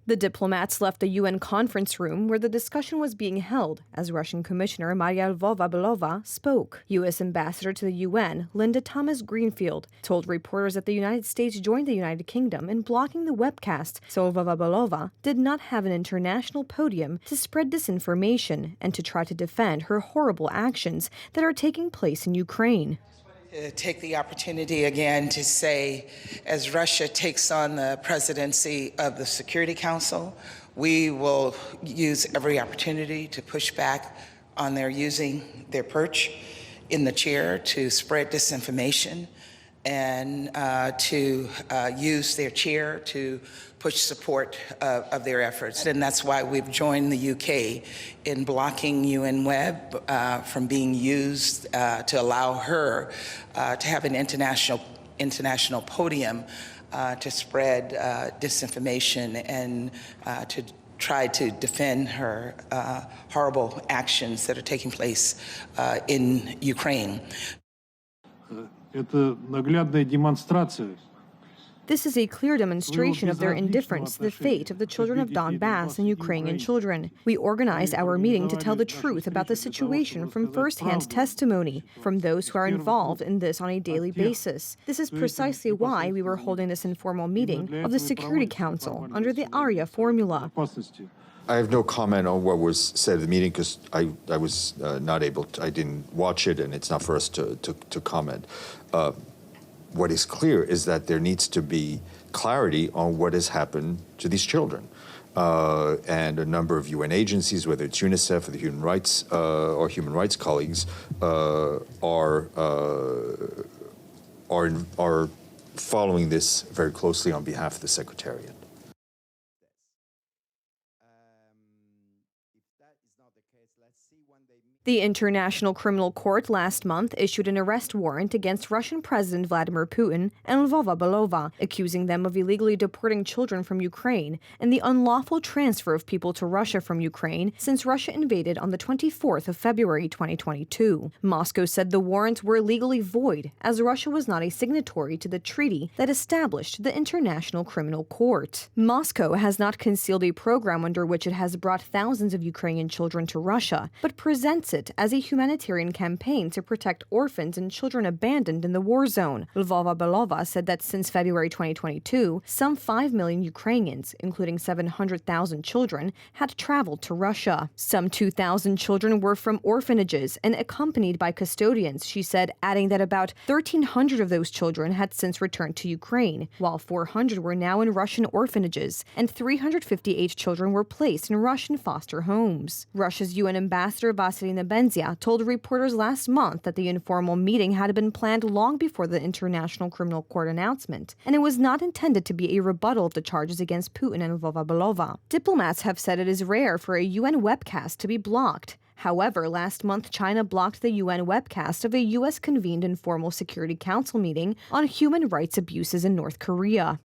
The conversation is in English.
The diplomats left the UN conference room where the discussion was being held as Russian Commissioner Maria Lvova-Belova spoke. U.S. Ambassador to the UN, Linda Thomas-Greenfield, told reporters that the United States joined the United Kingdom in blocking the webcast, so Lvova-Belova did not have an international podium to spread disinformation and to try to defend her horrible actions that are taking place in Ukraine. To take the opportunity again to say, as Russia takes on the presidency of the Security Council, we will use every opportunity to push back on their using their perch in the chair to spread disinformation and to use their chair to push support of their efforts. And that's why we've joined the UK in blocking UN Web from being used to allow her to have an international podium to spread disinformation and to try to defend her horrible actions that are taking place in Ukraine. Это наглядная демонстрация. This is a clear demonstration of their indifference to the fate of the children of Donbass and Ukrainian children. We organized our meeting to tell the truth about the situation from first-hand testimony from those who are involved in this on a daily basis. This is precisely why we were holding this informal meeting of the Security Council under the ARIA formula. I have no comment on what was said at the meeting because I was not able to, I didn't watch it, and it's not for us to comment. What is clear is that there needs to be clarity on what has happened to these children. And a number of UN agencies, whether it's UNICEF or the human rights colleagues, are following this very closely on behalf of the Secretariat. The International Criminal Court last month issued an arrest warrant against Russian President Vladimir Putin and Lvova-Belova, accusing them of illegally deporting children from Ukraine and the unlawful transfer of people to Russia from Ukraine since Russia invaded on the 24th of February 2022. Moscow said the warrants were legally void, as Russia was not a signatory to the treaty that established the International Criminal Court. Moscow has not concealed a program under which it has brought thousands of Ukrainian children to Russia, but presents it as a humanitarian campaign to protect orphans and children abandoned in the war zone. Lvova-Belova said that since February 2022, some 5 million Ukrainians, including 700,000 children, had traveled to Russia. Some 2,000 children were from orphanages and accompanied by custodians, she said, adding that about 1,300 of those children had since returned to Ukraine, while 400 were now in Russian orphanages, and 358 children were placed in Russian foster homes. Russia's UN ambassador Vasily Nebenzia told reporters last month that the informal meeting had been planned long before the International Criminal Court announcement, and it was not intended to be a rebuttal of the charges against Putin and Lvova-Belova. Diplomats have said it is rare for a UN webcast to be blocked. However, last month, China blocked the UN webcast of a U.S.-convened informal Security Council meeting on human rights abuses in North Korea.